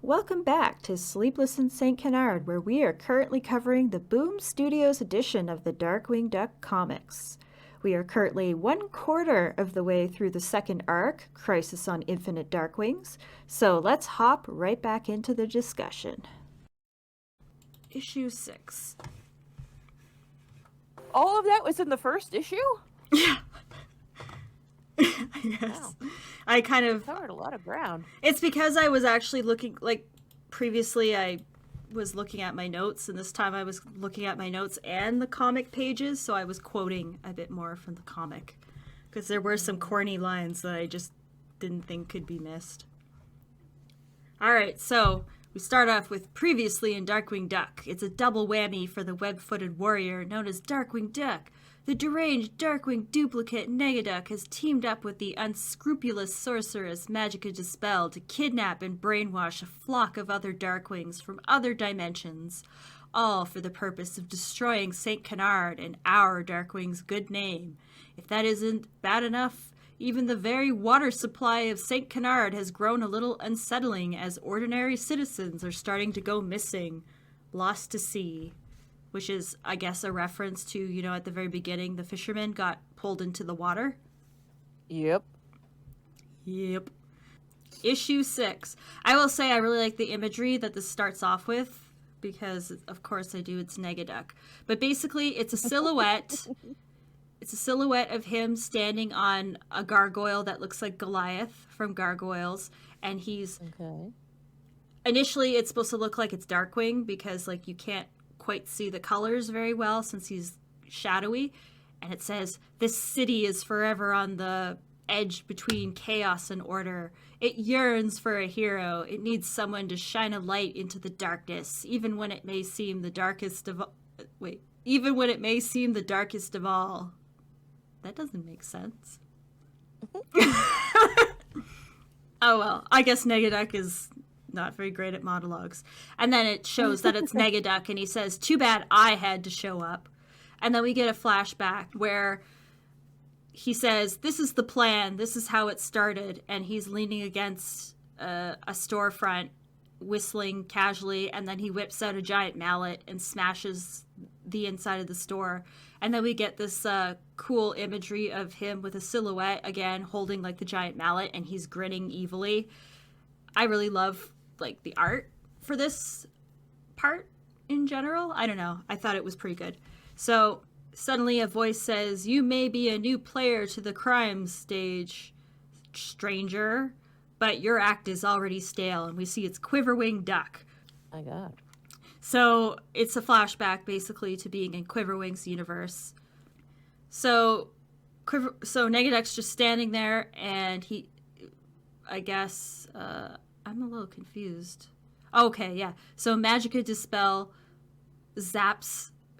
Welcome back to Sleepless in St. Canard, where we are currently covering the Boom Studios edition of the Darkwing Duck comics. We are currently 1/4 of the way through the second arc, Crisis on Infinite Darkwings, so let's hop right back into the discussion. Issue 6. All of that was in the first issue? Yeah. Yes. Wow. I kind of Covered a lot of ground. It's because I was actually looking, previously I was looking at my notes, and this time I was looking at my notes and the comic pages, so I was quoting a bit more from the comic. Because there were some corny lines that I just didn't think could be missed. Alright, so we start off with previously in Darkwing Duck. It's a double whammy for the web-footed warrior known as Darkwing Duck. The deranged Darkwing duplicate Negaduck has teamed up with the unscrupulous sorceress Magica Dispel to kidnap and brainwash a flock of other Darkwings from other dimensions, all for the purpose of destroying St. Canard and our Darkwing's good name. If that isn't bad enough, even the very water supply of St. Canard has grown a little unsettling as ordinary citizens are starting to go missing, lost to sea. Which is, I guess, a reference to, at the very beginning, the fisherman got pulled into the water. Yep. Issue 6. I will say I really like the imagery that this starts off with, because, of course I do, it's Negaduck. But basically, it's a silhouette. It's a silhouette of him standing on a gargoyle that looks like Goliath from Gargoyles, and he's... Okay. Initially, it's supposed to look like it's Darkwing, because, you can't quite see the colors very well since he's shadowy, and it says, "This city is forever on the edge between chaos and order. It yearns for a hero. It needs someone to shine a light into the darkness, even when it may seem the darkest of all." That doesn't make sense. Oh well, I guess Negaduck is not very great at monologues. And then it shows that it's Negaduck, and he says, "Too bad I had to show up." And then we get a flashback where he says, "This is the plan. This is how it started." And he's leaning against a storefront, whistling casually, and then he whips out a giant mallet and smashes the inside of the store. And then we get this cool imagery of him with a silhouette, again, holding, the giant mallet, and he's grinning evilly. I really love the art for this part in general. I don't know. I thought it was pretty good. So suddenly a voice says, "You may be a new player to the crime stage, stranger, but your act is already stale." And we see it's Quiverwing Duck. My God. So it's a flashback basically to being in Quiverwing's universe. So Negaduck's just standing there, and he, I guess, I'm a little confused. Okay, yeah. So Magica Dispel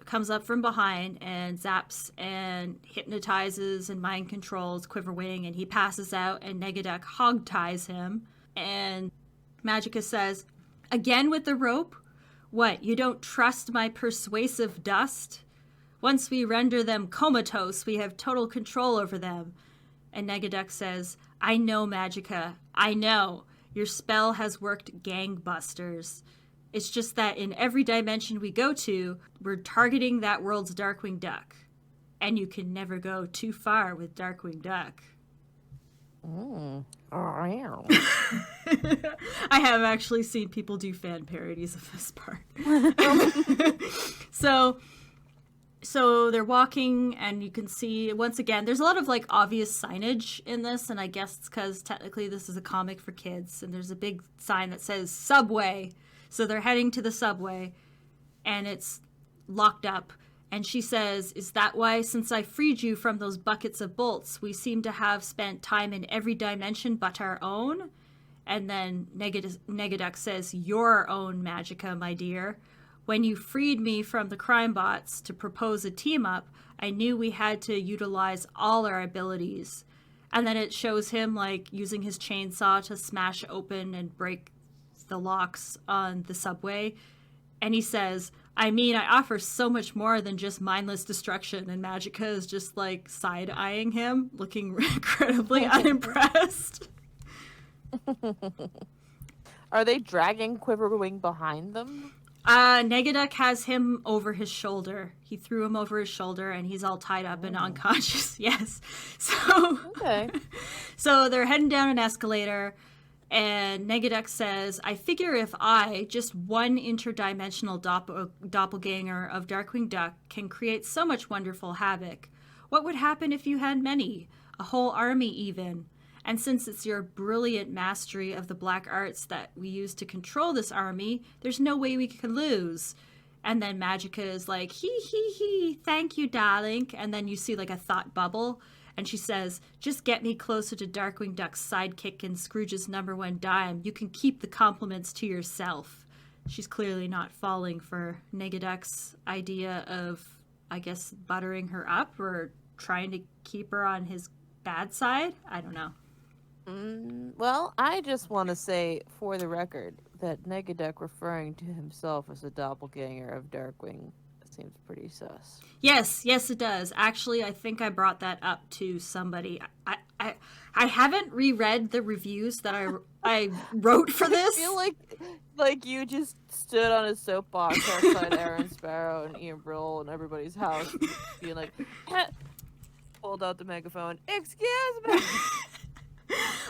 comes up from behind and zaps and hypnotizes and mind controls Quiverwing, and he passes out, and Negaduck hog ties him. And Magica says, "Again with the rope? What, you don't trust my persuasive dust? Once we render them comatose, we have total control over them." And Negaduck says, "I know, Magica, I know. Your spell has worked gangbusters. It's just that in every dimension we go to, we're targeting that world's Darkwing Duck. And you can never go too far with Darkwing Duck." Oh. I have actually seen people do fan parodies of this part. So they're walking, and you can see, once again, there's a lot of obvious signage in this, and I guess it's because technically this is a comic for kids, and there's a big sign that says Subway. So they're heading to the subway, and it's locked up. And she says, "Is that why, since I freed you from those buckets of bolts, we seem to have spent time in every dimension but our own?" And then Negaduck says, "Your own, Magica, my dear. When you freed me from the crime bots to propose a team-up, I knew we had to utilize all our abilities." And then it shows him, using his chainsaw to smash open and break the locks on the subway. And he says, "I mean, I offer so much more than just mindless destruction." And Magica is just, side-eyeing him, looking incredibly unimpressed. Are they dragging Quiverwing behind them? Negaduck has him over his shoulder. He threw him over his shoulder, and he's all tied up and unconscious. Yes. So, Okay. so they're heading down an escalator, and Negaduck says, I figure if I, just one interdimensional doppelganger of Darkwing Duck, can create so much wonderful havoc, what would happen if you had many? A whole army, even. And since it's your brilliant mastery of the black arts that we use to control this army, there's no way we can lose. And then Magica is like, hee, thank you, darling. And then you see like a thought bubble. And she says, just get me closer to Darkwing Duck's sidekick and Scrooge's #1 dime. You can keep the compliments to yourself. She's clearly not falling for Negaduck's idea of, I guess, buttering her up or trying to keep her on his bad side. I don't know. Well, I just want to say, for the record, that Negaduck referring to himself as a doppelganger of Darkwing seems pretty sus. Yes, it does. Actually, I think I brought that up to somebody. I haven't reread the reviews that I wrote for this. I feel like you just stood on a soapbox outside Aaron Sparrow and Ian Brill and everybody's house, being like, pulled out the megaphone. Excuse me.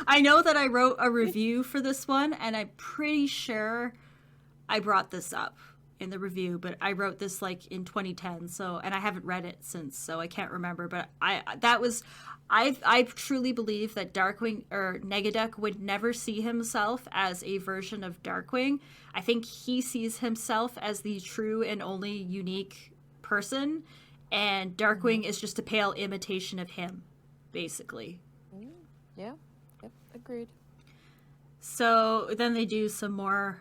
I know that I wrote a review for this one, and I'm pretty sure I brought this up in the review, but I wrote this like in 2010, and I haven't read it since, so I can't remember. But I truly believe that Darkwing or Negaduck would never see himself as a version of Darkwing. I think he sees himself as the true and only unique person, and Darkwing is just a pale imitation of him, basically. Yeah. Yep. Agreed. So then they do some more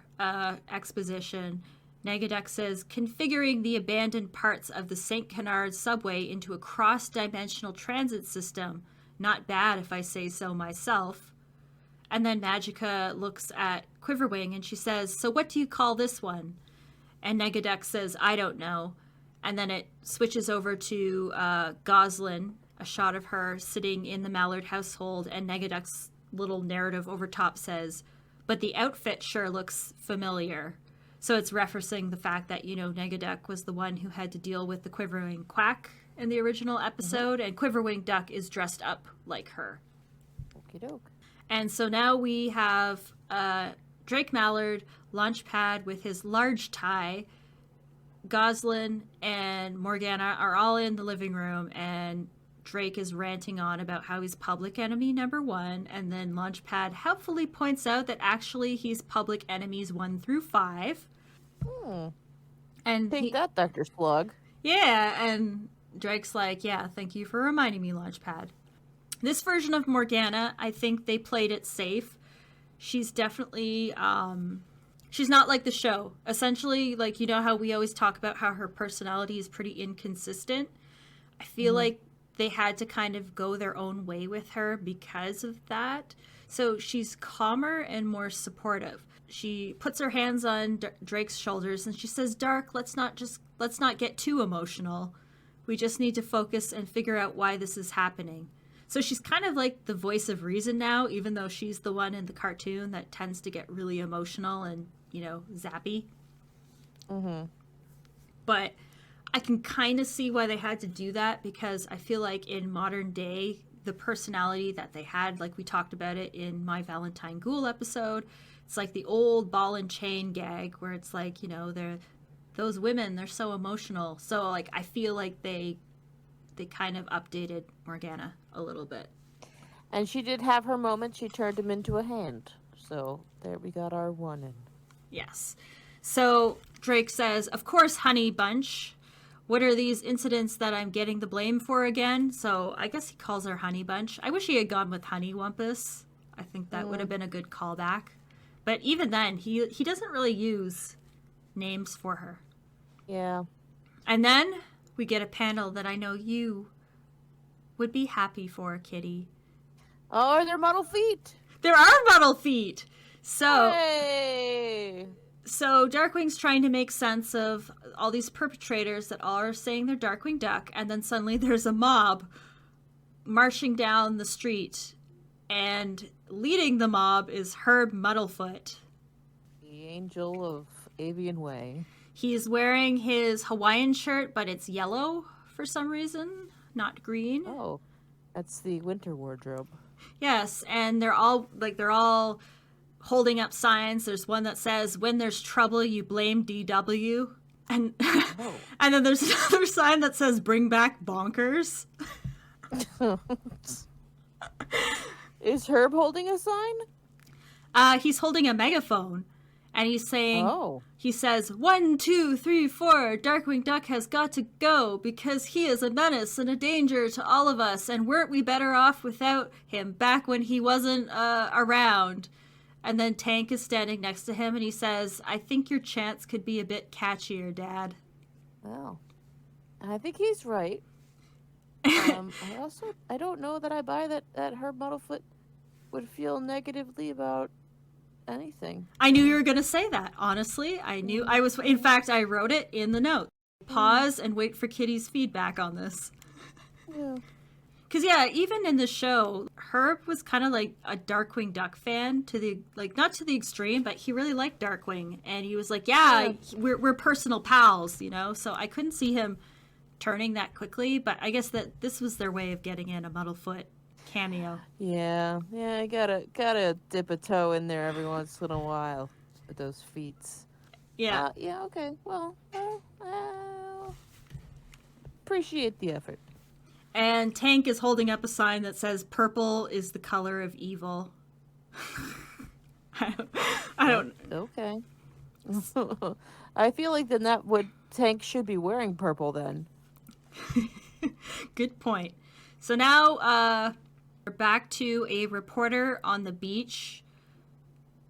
exposition. Negaduck says, configuring the abandoned parts of the St. Canard subway into a cross-dimensional transit system. Not bad, if I say so myself. And then Magica looks at Quiverwing and she says, so what do you call this one? And Negaduck says, I don't know. And then it switches over to Goslin, a shot of her sitting in the Mallard household, and Negaduck's little narrative over top says, but the outfit sure looks familiar. So it's referencing the fact that, Negaduck was the one who had to deal with the Quivering Quack in the original episode, and Quiverwing Duck is dressed up like her. Okie doke. And so now we have Drake Mallard, Launchpad with his large tie. Goslin and Morgana are all in the living room, and Drake is ranting on about how he's public enemy #1, and then Launchpad helpfully points out that actually he's public enemies 1 through 5. And Take that, Dr. Slug. Yeah, and Drake's like, yeah, thank you for reminding me, Launchpad. This version of Morgana, I think they played it safe. She's definitely, she's not like the show. Essentially, like, how we always talk about how her personality is pretty inconsistent. I feel like they had to kind of go their own way with her because of that. So she's calmer and more supportive. She puts her hands on Drake's shoulders and she says, Dark, let's not get too emotional. We just need to focus and figure out why this is happening. So she's kind of like the voice of reason now, even though she's the one in the cartoon that tends to get really emotional and, zappy. But I can kind of see why they had to do that, because I feel like in modern day, the personality that they had, like we talked about it in my Valentine Ghoul episode, it's like the old ball and chain gag where it's like, those women, they're so emotional. So like, I feel like they kind of updated Morgana a little bit. And she did have her moment. She turned him into a hand. So there we got our one in. Yes. So Drake says, of course, Honey Bunch. What are these incidents that I'm getting the blame for again? So I guess he calls her Honey Bunch. I wish he had gone with Honey Wumpus. I think that would have been a good callback. But even then, he doesn't really use names for her. Yeah. And then we get a panel that I know you would be happy for, Kitty. Oh, they're model feet. There are model feet. So, Hey. So Darkwing's trying to make sense of all these perpetrators that all are saying they're Darkwing Duck, and then suddenly there's a mob marching down the street, and leading the mob is Herb Muddlefoot. angel of Avian Way. He's wearing his Hawaiian shirt, but it's yellow for some reason, not green. Oh, that's the winter wardrobe. Yes, and they're all holding up signs. There's one that says, "When there's trouble, you blame DW." And and then there's another sign that says, "Bring back bonkers." Is Herb holding a sign? He's holding a megaphone, and he's saying, Oh. he says, 1, 2, 3, 4, Darkwing Duck has got to go because he is a menace and a danger to all of us, and weren't we better off without him back when he wasn't around? And then Tank is standing next to him, and he says, I think your chants could be a bit catchier, Dad. Well, I think he's right. I don't know that I buy that Herb Muddlefoot would feel negatively about anything. I knew you were going to say that, honestly. In fact, I wrote it in the note. Pause and wait for Kitty's feedback on this. Yeah. Because, yeah, even in the show, Herb was kind of like a Darkwing Duck fan not to the extreme, but he really liked Darkwing. And he was like, yeah. We're personal pals, you know? So I couldn't see him turning that quickly, but I guess that this was their way of getting in a Muddlefoot cameo. Yeah, I gotta dip a toe in there every once in a while with those feats. Yeah. Okay. Well, appreciate the effort. And Tank is holding up a sign that says, purple is the color of evil. I don't... Okay. I feel like then Tank should be wearing purple then. Good point. So now we're back to a reporter on the beach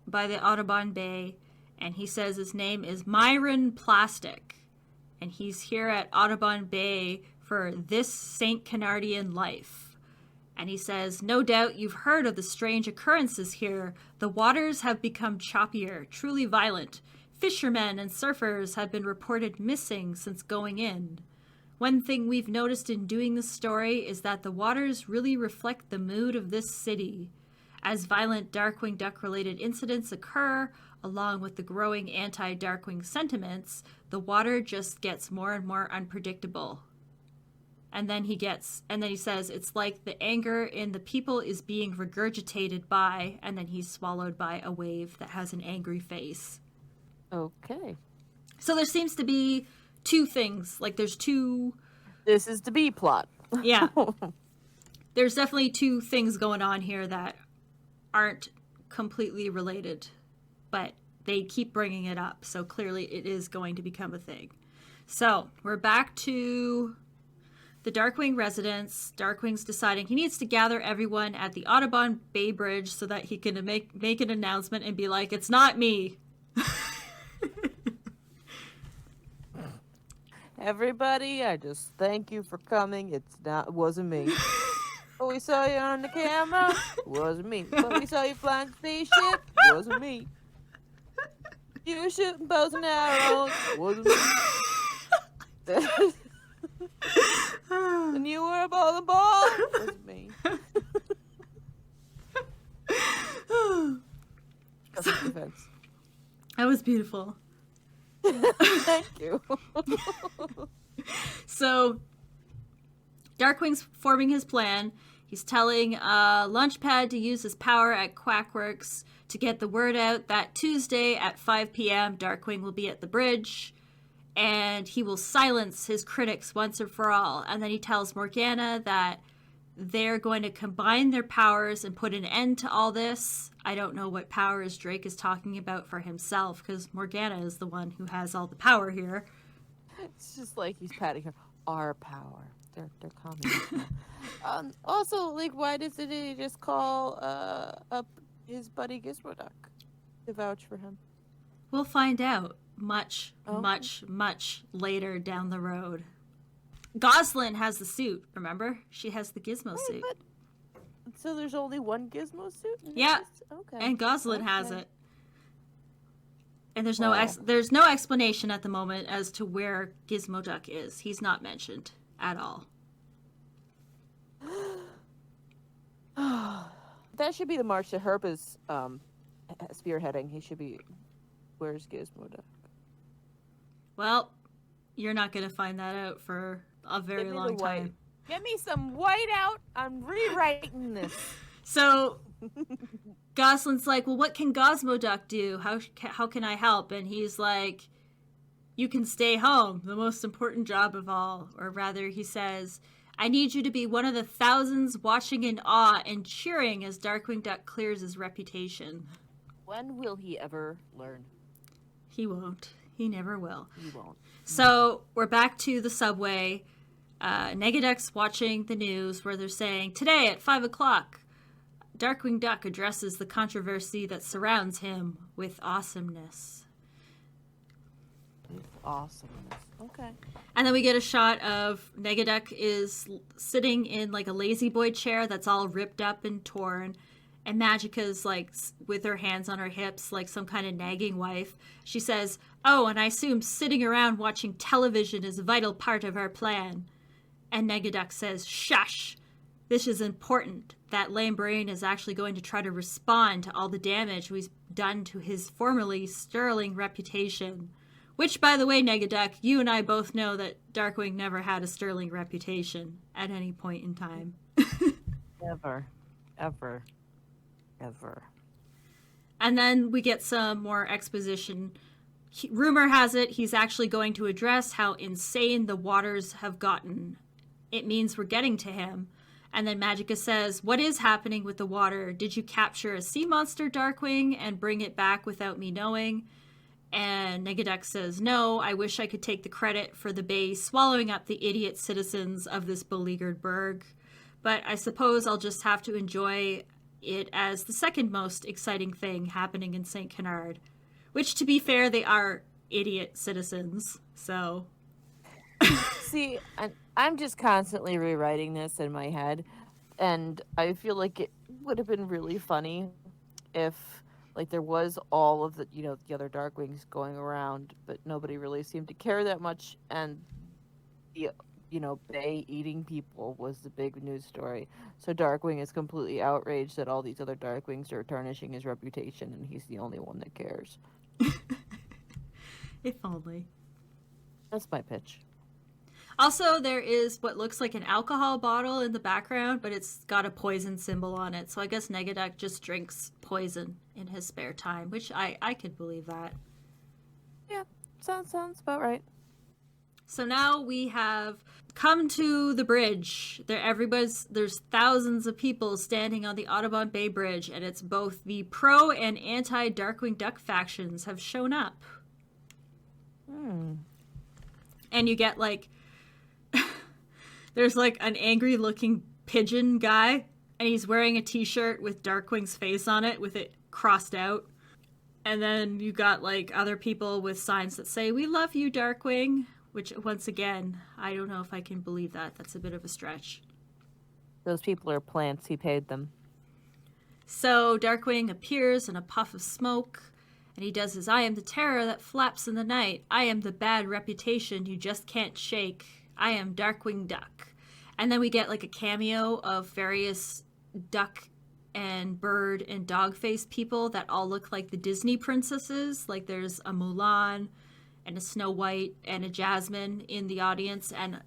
by the Audubon Bay, and he says his name is Myron Plastic, and he's here at Audubon Bay for This St. Canardian Life. And he says, no doubt you've heard of the strange occurrences here. The waters have become choppier, truly violent. Fishermen and surfers have been reported missing since going in. One thing we've noticed in doing this story is that the waters really reflect the mood of this city. As violent Darkwing Duck-related incidents occur, along with the growing anti-Darkwing sentiments, the water just gets more and more unpredictable. And then he says, it's like the anger in the people is being regurgitated by, and then he's swallowed by a wave that has an angry face. Okay. So there seems to be two things. Like there's two... This is the B plot. Yeah. There's definitely two things going on here that aren't completely related, but they keep bringing it up. So clearly it is going to become a thing. So we're back to the Darkwing residence. Darkwing's deciding he needs to gather everyone at the Audubon Bay Bridge so that he can make an announcement and be like, it's not me. Everybody, I just thank you for coming. It wasn't me. But we saw you on the camera. It wasn't me. But we saw you flying the spaceship. It wasn't me. You were shooting bows and arrows. It wasn't me. And you were a ball and ball. It wasn't me. Defense. That was beautiful. Thank you. So, Darkwing's forming his plan. He's telling Launchpad to use his power at Quackworks to get the word out that Tuesday at 5 p.m. Darkwing will be at the bridge, and he will silence his critics once and for all. And then he tells Morgana that they're going to combine their powers and put an end to all this. I don't know what powers Drake is talking about for himself, because Morgana is the one who has all the power here. It's just like he's patting her. Our power. They're coming. Also, like, why doesn't he just call up his buddy Gizmoduck to vouch for him? We'll find out much later down the road. Goslin has the suit, remember? She has the Gizmo suit. But, so there's only one Gizmo suit? Yeah, okay. And Goslin has it. And there's no explanation at the moment as to where Gizmoduck is. He's not mentioned at all. That should be the march that Herb is spearheading. He should be Where's Gizmo Duck? Well, you're not going to find that out for a very long time. Get me some white out. I'm rewriting this. So Gosling's like, well, what can Gizmo Duck do? How can I help? And he's like, you can stay home, the most important job of all. Or rather, he says, I need you to be one of the thousands watching in awe and cheering as Darkwing Duck clears his reputation. When will he ever learn? He won't. He never will. He won't. So we're back to the subway. Negaduck's watching the news where they're saying, today at 5 o'clock, Darkwing Duck addresses the controversy that surrounds him with awesomeness. With awesomeness. Okay. And then we get a shot of Negaduck is sitting in like a lazy boy chair that's all ripped up and torn. And Magica's like with her hands on her hips like some kind of nagging wife. She says, oh, and I assume sitting around watching television is a vital part of our plan. And Negaduck says, shush. This is important. That lame brain is actually going to try to respond to all the damage we've done to his formerly sterling reputation. Which, by the way, Negaduck, you and I both know that Darkwing never had a sterling reputation at any point in time. Ever. Ever. Ever. And then we get some more exposition. Rumor has it he's actually going to address how insane the waters have gotten. It means we're getting to him. And then Magica says, what is happening with the water? Did you capture a sea monster, Darkwing, and bring it back without me knowing? And Negaduck says, no, I wish I could take the credit for the bay swallowing up the idiot citizens of this beleaguered burg. But I suppose I'll just have to enjoy it as the second most exciting thing happening in St. Canard. Which, to be fair, they are idiot citizens, so... See, I'm just constantly rewriting this in my head, and I feel like it would have been really funny if, like, there was all of the, the other Darkwings going around, but nobody really seemed to care that much, and the, Bay eating people was the big news story. So Darkwing is completely outraged that all these other Darkwings are tarnishing his reputation, and he's the only one that cares. If only. That's my pitch. Also, there is what looks like an alcohol bottle in the background, but it's got a poison symbol on it. So I guess Negaduck just drinks poison in his spare time, which I could believe that. Yeah, sounds about right. So now we have come to the bridge. There's thousands of people standing on the Audubon Bay Bridge, and it's both the pro and anti-Darkwing Duck factions have shown up. And you get like... There's like an angry looking pigeon guy, and he's wearing a t-shirt with Darkwing's face on it with it crossed out. And then you got like other people with signs that say, we love you, Darkwing, which once again, I don't know if I can believe that. That's a bit of a stretch. Those people are plants. He paid them. So Darkwing appears in a puff of smoke, and he does his I am the terror that flaps in the night. I am the bad reputation you just can't shake. I am Darkwing Duck. And then we get like a cameo of various duck and bird and dog face people that all look like the Disney princesses. Like there's a Mulan and a Snow White and a Jasmine in the audience. And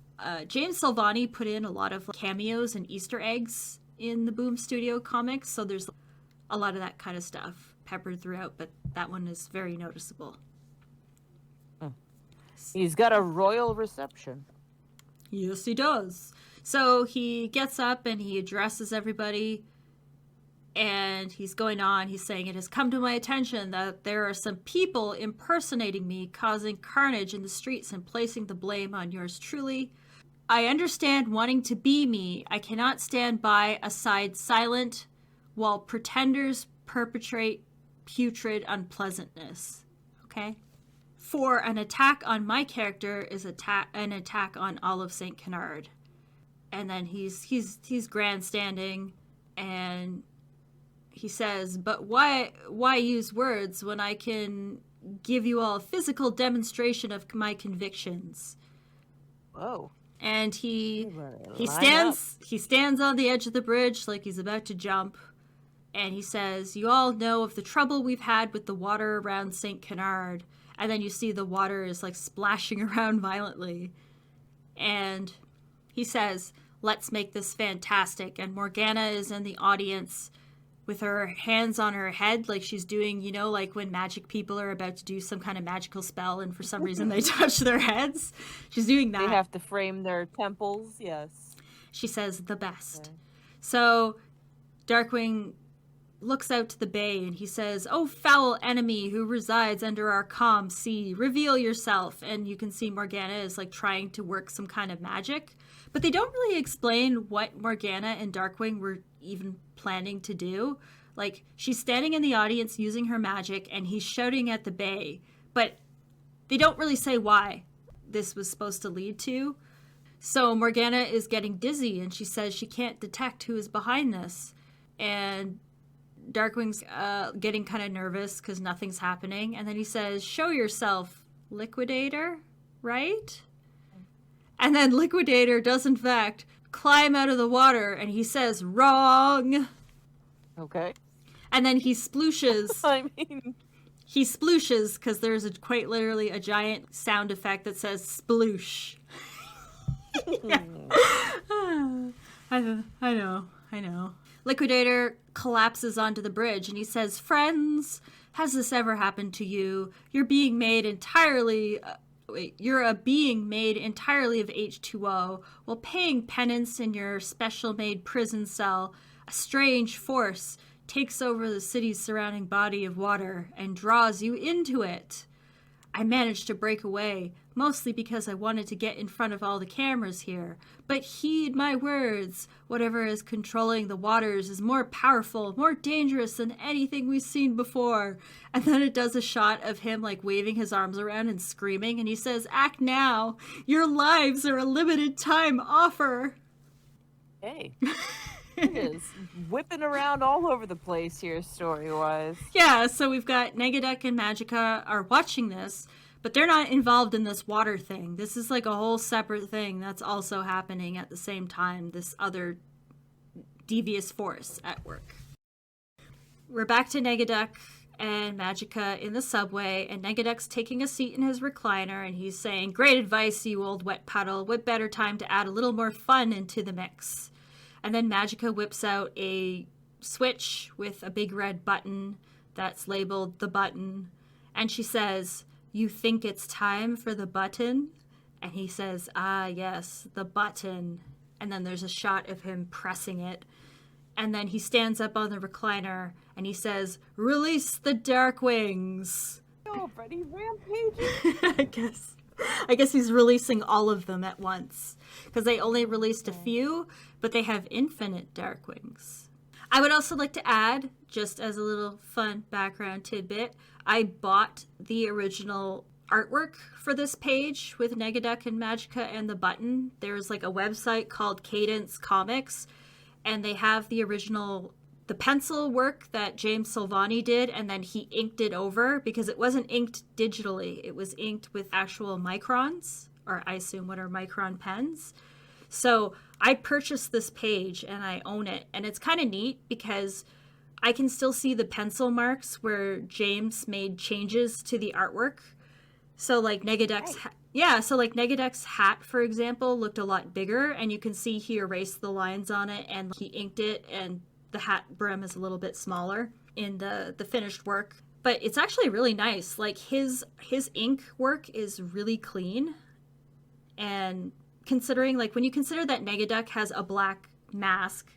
James Silvani put in a lot of cameos and Easter eggs in the Boom Studio comics. So there's a lot of that kind of stuff peppered throughout, but that one is very noticeable. He's got a royal reception. Yes, he does. So he gets up and he addresses everybody, and he's going on. He's saying, it has come to my attention that there are some people impersonating me, causing carnage in the streets and placing the blame on yours truly. I understand wanting to be me. I cannot stand by aside silent while pretenders perpetrate putrid unpleasantness. Okay? For an attack on my character is an attack on all of St. Canard. And then he's grandstanding, and he says, but why use words when I can give you all a physical demonstration of my convictions? Whoa. And he stands on the edge of the bridge like he's about to jump, And he says, you all know of the trouble we've had with the water around St. Canard. And then you see the water is like splashing around violently. And he says, let's make this fantastic. And Morgana is in the audience with her hands on her head, like she's doing, you know, like when magic people are about to do some kind of magical spell and for some reason they touch their heads. She's doing that. They have to frame their temples, yes. She says, the best. Okay. So Darkwing looks out to the bay and he says, oh, foul enemy who resides under our calm sea, reveal yourself. And you can see Morgana is like trying to work some kind of magic. But they don't really explain what Morgana and Darkwing were even planning to do. Like, she's standing in the audience using her magic, and he's shouting at the bay. But they don't really say why this was supposed to lead to. So Morgana is getting dizzy, and she says she can't detect who is behind this. And Darkwing's getting kind of nervous because nothing's happening. And then he says, show yourself, Liquidator, right? And then Liquidator does, in fact, climb out of the water, and he says, wrong! Okay. And then he splooshes. I mean... He splooshes, because there's quite literally a giant sound effect that says sploosh. I know. Liquidator collapses onto the bridge, and he says, friends, has this ever happened to you? You're being made entirely... You're a being made entirely of H2O. While paying penance in your special-made prison cell, a strange force takes over the city's surrounding body of water and draws you into it. I managed to break away, mostly because I wanted to get in front of all the cameras here. But heed my words. Whatever is controlling the waters is more powerful, more dangerous than anything we've seen before. And then it does a shot of him like waving his arms around and screaming, and he says, act now. Your lives are a limited time offer. Hey. It is whipping around all over the place here, story-wise. Yeah, so we've got Negaduck and Magica are watching this, but they're not involved in this water thing. This is like a whole separate thing that's also happening at the same time, this other devious force at work. We're back to Negaduck and Magica in the subway, and Negaduck's taking a seat in his recliner, and he's saying, great advice, you old wet puddle. What better time to add a little more fun into the mix? And then Magica whips out a switch with a big red button that's labeled the button. And she says, you think it's time for the button? And he says, ah, yes, the button. And then there's a shot of him pressing it. And then he stands up on the recliner and he says, release the Darkwings. Oh, but he's rampaging. I guess he's releasing all of them at once. Because they only released a few, but they have infinite Darkwings. I would also like to add, just as a little fun background tidbit, I bought the original artwork for this page with Negaduck and Magica and the button. There's like a website called Cadence Comics, and they have the original, the pencil work that James Silvani did, and then he inked it over because it wasn't inked digitally. It was inked with actual microns, or I assume what are micron pens. So I purchased this page and I own it, and it's kind of neat because I can still see the pencil marks where James made changes to the artwork. So like Negaduck's Negaduck's hat, for example, looked a lot bigger, and you can see he erased the lines on it and he inked it, and the hat brim is a little bit smaller in the finished work. But it's actually really nice. Like his ink work is really clean. And considering, like, when you consider that Negaduck has a black mask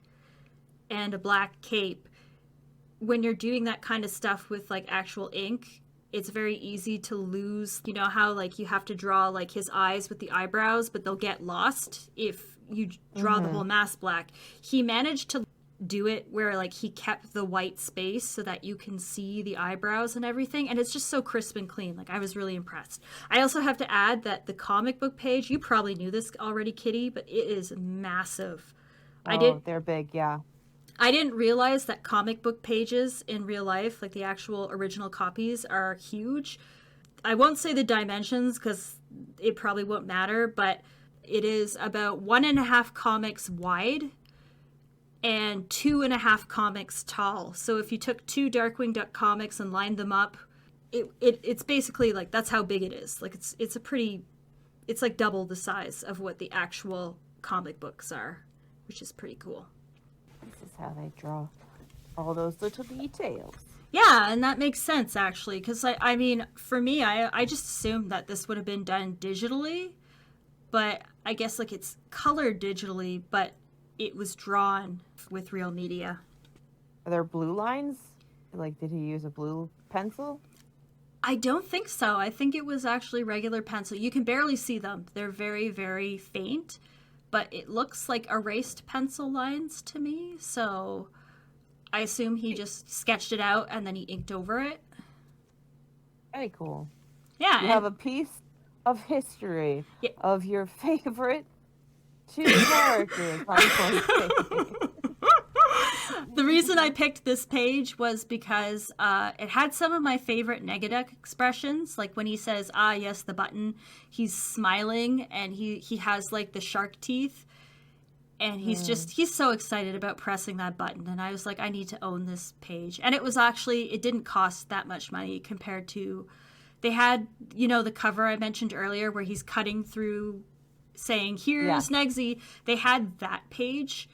and a black cape, when you're doing that kind of stuff with, like, actual ink, it's very easy to lose. You know how, like, you have to draw, like, his eyes with the eyebrows, but they'll get lost if you draw the whole mask black. He managed to do it where, like, he kept the white space so that you can see the eyebrows and everything, and it's just so crisp and clean. Like, I was really impressed. I also have to add that the comic book page, you probably knew this already, Kitty, but it is massive. They're big, yeah. I didn't realize that comic book pages in real life, like the actual original copies, are huge. I won't say the dimensions because it probably won't matter, but it is about 1.5 comics wide. and 2.5 comics tall. So if you took 2 Darkwing Duck comics and lined them up, it's basically like, that's how big it is. Like it's like double the size of what the actual comic books are, which is pretty cool. This is how they draw all those little details. Yeah, and that makes sense, actually, because I mean, for me, I just assumed that this would have been done digitally, but I guess like it's colored digitally, but it was drawn with real media. Are there blue lines? Like, did he use a blue pencil? I don't think so. I think it was actually regular pencil. You can barely see them. They're very, very faint, but it looks like erased pencil lines to me, so I assume he just sketched it out and then he inked over it. Very cool. Yeah. You have a piece of history of your favorite 2 characters. The reason I picked this page was because it had some of my favorite Negaduck expressions. Like when he says, "Ah, yes, the button," he's smiling and he has like the shark teeth. And he's so excited about pressing that button. And I was like, I need to own this page. And it didn't cost that much money compared to, they had, the cover I mentioned earlier where he's cutting through saying, "Here's Negsy." They had that page,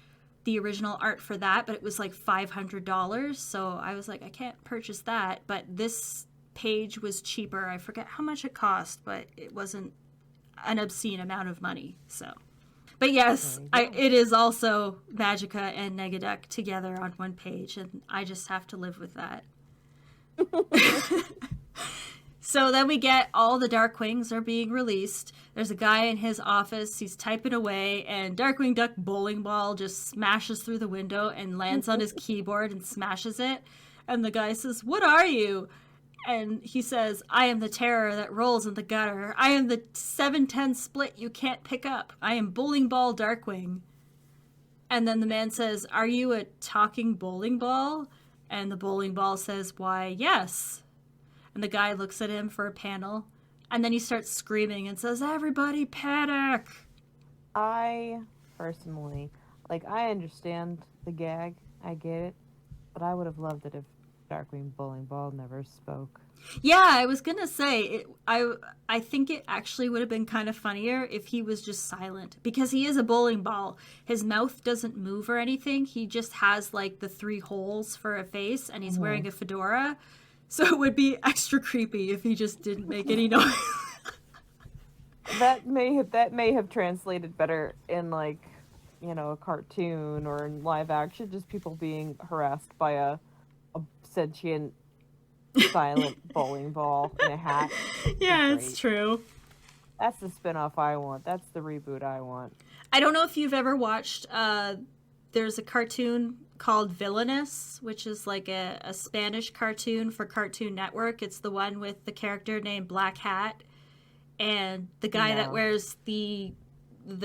the original art for that, but it was like $500. So I was like, I can't purchase that. But this page was cheaper. I forget how much it cost, but it wasn't an obscene amount of money. So. But yes, it is also Magica and Negaduck together on one page, and I just have to live with that. So then we get all the Darkwings are being released. There's a guy in his office, he's typing away, and Darkwing Duck Bowling Ball just smashes through the window and lands on his keyboard and smashes it. And the guy says, "What are you?" And he says, "I am the terror that rolls in the gutter. I am the 710 split you can't pick up. I am Bowling Ball Darkwing." And then the man says, "Are you a talking bowling ball?" And the bowling ball says, "Why, yes." And the guy looks at him for a panel. And then he starts screaming and says, "Everybody panic!" I personally, I understand the gag. I get it. But I would have loved it if Darkwing Bowling Ball never spoke. Yeah, I was gonna say I think it actually would have been kind of funnier if he was just silent, because he is a bowling ball. His mouth doesn't move or anything. He just has like the 3 holes for a face, and he's wearing a fedora. So it would be extra creepy if he just didn't make any noise. That may have translated better in a cartoon or in live action, just people being harassed by a sentient silent bowling ball in a hat. Yeah, it's true. That's the spinoff I want. That's the reboot I want. I don't know if you've ever watched, there's a cartoon called Villainous, which is like a Spanish cartoon for Cartoon Network. It's the one with the character named Black Hat and the guy that wears the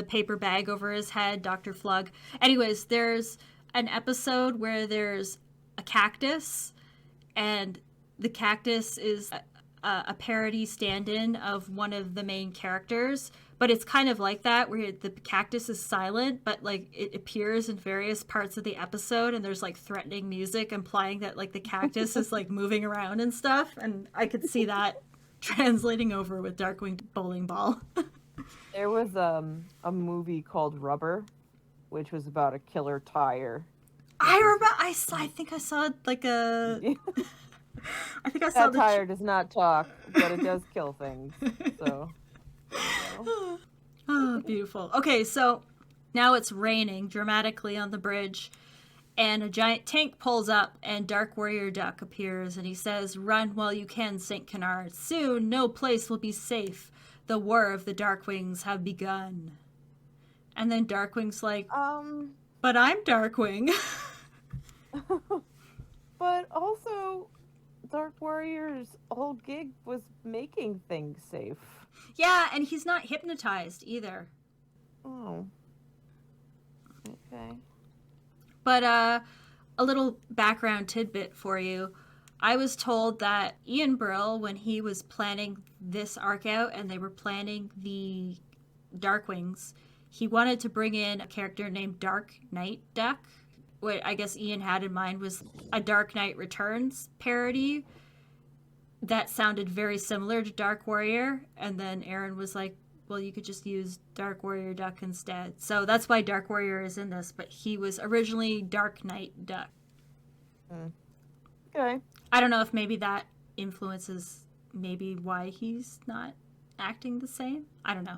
paper bag over his head, Dr. Flug. Anyways, there's an episode where there's a cactus, and the cactus is a parody stand-in of one of the main characters, but it's kind of like that where the cactus is silent, but it appears in various parts of the episode, and there's threatening music implying that the cactus is moving around and stuff, and I could see that translating over with Darkwing Bowling Ball. There was a movie called Rubber, which was about a killer tire. I remember. I think I saw a. I think I saw that tire does not talk, but it does kill things. So. Oh, beautiful. Okay, so now it's raining dramatically on the bridge, and a giant tank pulls up, and Darkwarrior Duck appears, and he says, "Run while you can, St. Canard. Soon no place will be safe. The war of the Darkwings have begun." And then Darkwing's like, "But I'm Darkwing." But also, Darkwarrior's whole gig was making things safe. Yeah, and he's not hypnotized either. Oh. Okay. But a little background tidbit for you. I was told that Ian Brill, when he was planning this arc out and they were planning the Darkwings, he wanted to bring in a character named Dark Night Duck, what I guess Ian had in mind was a Dark Knight Returns parody that sounded very similar to Darkwarrior, and then Aaron was like, well, you could just use Darkwarrior Duck instead. So that's why Darkwarrior is in this, but he was originally Dark Knight Duck. Okay. I don't know if maybe that influences maybe why he's not acting the same. I don't know.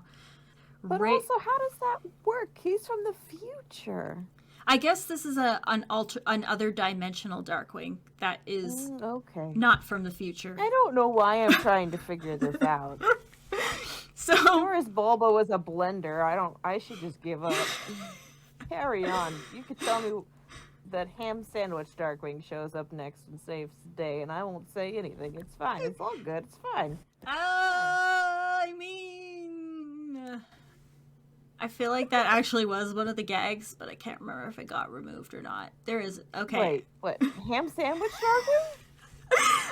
But also, how does that work? He's from the future. I guess this is an other dimensional Darkwing that is okay. not from the future. I don't know why I'm trying to figure this out. So, or as Bulba was a blender, I should just give up. Carry on. You could tell me that ham sandwich Darkwing shows up next and saves the day, and I won't say anything. It's fine. It's all good. It's fine. I mean, I feel like that actually was one of the gags, but I can't remember if it got removed or not. There is, okay. Wait, what? Ham sandwich Darkwing?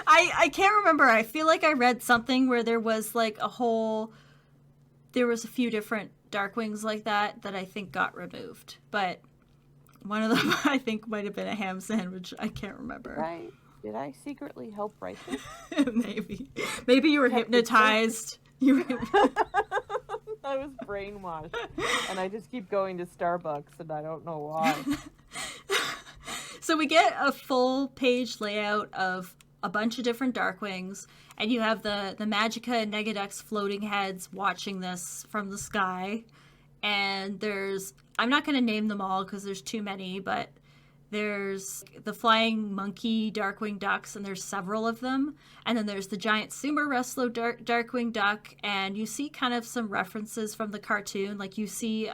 I can't remember. I feel like I read something where there was like there was a few different Darkwings like that I think got removed. But one of them I think might have been a ham sandwich. I can't remember. Did I secretly help write this? Maybe you were hypnotized. I was brainwashed. And I just keep going to Starbucks and I don't know why. So we get a full page layout of a bunch of different Darkwings, and you have the Magica and Negaduck's floating heads watching this from the sky. And I'm not going to name them all because there's too many, but there's the flying monkey Darkwing ducks, and there's several of them. And then there's the giant sumo wrestler Darkwing duck, and you see kind of some references from the cartoon. Like you see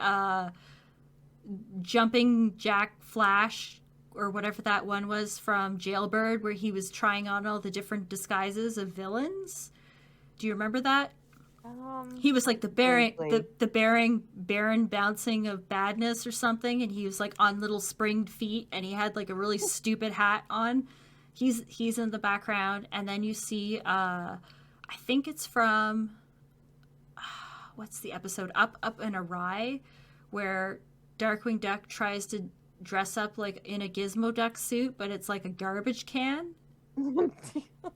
Jumping Jack Flash, or whatever that one was from Jailbird, where he was trying on all the different disguises of villains. Do you remember that? He was like the Baron bouncing of badness or something, and he was like on little springed feet, and he had like a really stupid hat on. He's in the background, and then you see I think it's from what's the episode, Up and Awry, where Darkwing Duck tries to dress up like in a Gizmo Duck suit, but it's like a garbage can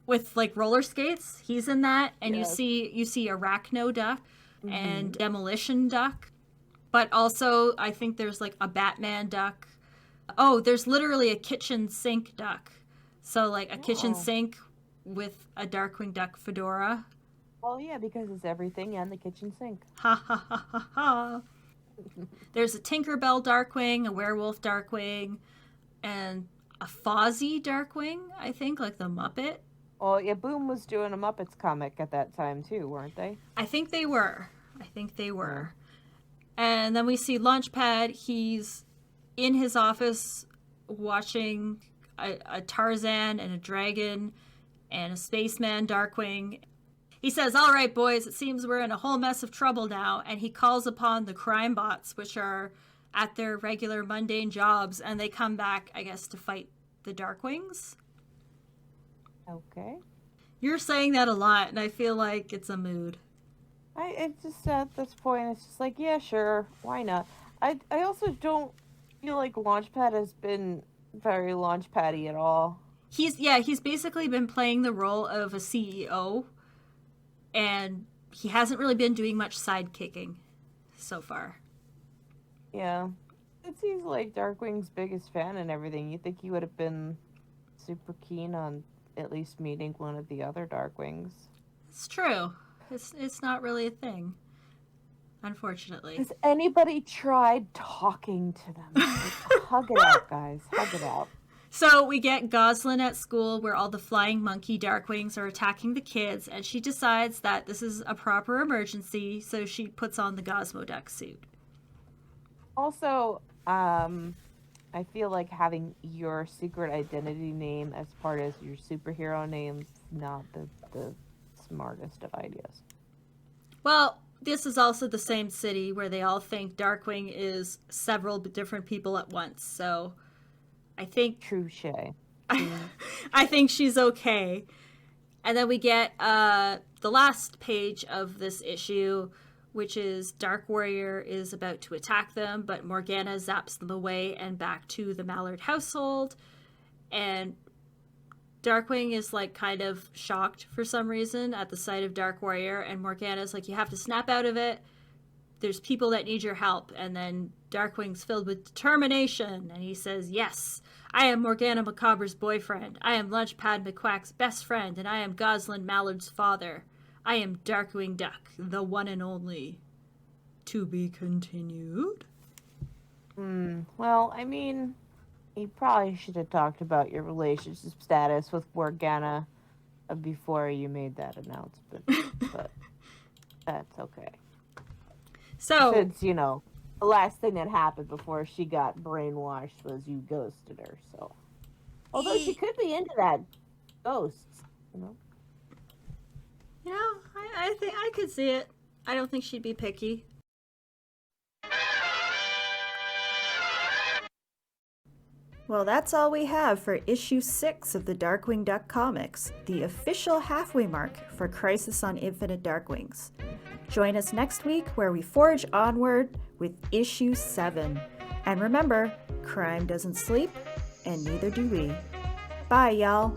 with like roller skates. He's in that, and yes. you see Arachno Duck and Demolition Duck, but also I think there's like a Batman Duck. Oh, there's literally a kitchen sink duck. So like a kitchen sink with a Darkwing Duck fedora. Well, yeah, because it's everything and the kitchen sink. Ha ha ha ha ha. There's a Tinkerbell Darkwing, a Werewolf Darkwing, and a Fozzie Darkwing, I think, like the Muppet. Well, yeah, Boom was doing a Muppets comic at that time, too, weren't they? I think they were. Yeah. And then we see Launchpad. He's in his office watching a Tarzan and a dragon and a spaceman Darkwing. He says, all right, boys, it seems we're in a whole mess of trouble now. And he calls upon the crime bots, which are at their regular mundane jobs. And they come back, I guess, to fight the Darkwings. Okay. You're saying that a lot, and I feel like it's a mood. It's just at this point, it's just like, yeah, sure, why not? I also don't feel like Launchpad has been very Launchpad-y at all. He's basically been playing the role of a CEO. And he hasn't really been doing much sidekicking so far. Yeah. It seems like Darkwing's biggest fan and everything. You think he would have been super keen on at least meeting one of the other Darkwings. It's true. It's not really a thing, unfortunately. Has anybody tried talking to them? Like, hug it out, guys. Hug it out. So we get Goslin at school where all the flying monkey Darkwings are attacking the kids, and she decides that this is a proper emergency, so she puts on the Gosmo Duck suit. Also, I feel like having your secret identity name as part of your superhero name is not the smartest of ideas. Well, this is also the same city where they all think Darkwing is several different people at once, so I think... Touché. I think she's okay. And then we get the last page of this issue which is Darkwarrior is about to attack them, but Morgana zaps them away and back to the Mallard household. And Darkwing is like kind of shocked for some reason at the sight of Darkwarrior, and Morgana's like, you have to snap out of it. There's people that need your help. And then Darkwing's filled with determination, and he says, yes, I am Morgana Macabre's boyfriend. I am Lunchpad McQuack's best friend, and I am Goslin Mallard's father. I am Darkwing Duck, the one and only. To be continued? Well, I mean, you probably should have talked about your relationship status with Morgana before you made that announcement, but that's okay. So, Since, you know, the last thing that happened before she got brainwashed was you ghosted her, so. Although she could be into that ghosts, you know? you know, I think I could see it. I don't think she'd be picky. Well, that's all we have for issue 6 of the Darkwing Duck comics, the official halfway mark for Crisis on Infinite Darkwings. Join us next week where we forge onward with issue 7. And remember, crime doesn't sleep, and neither do we. Bye, y'all.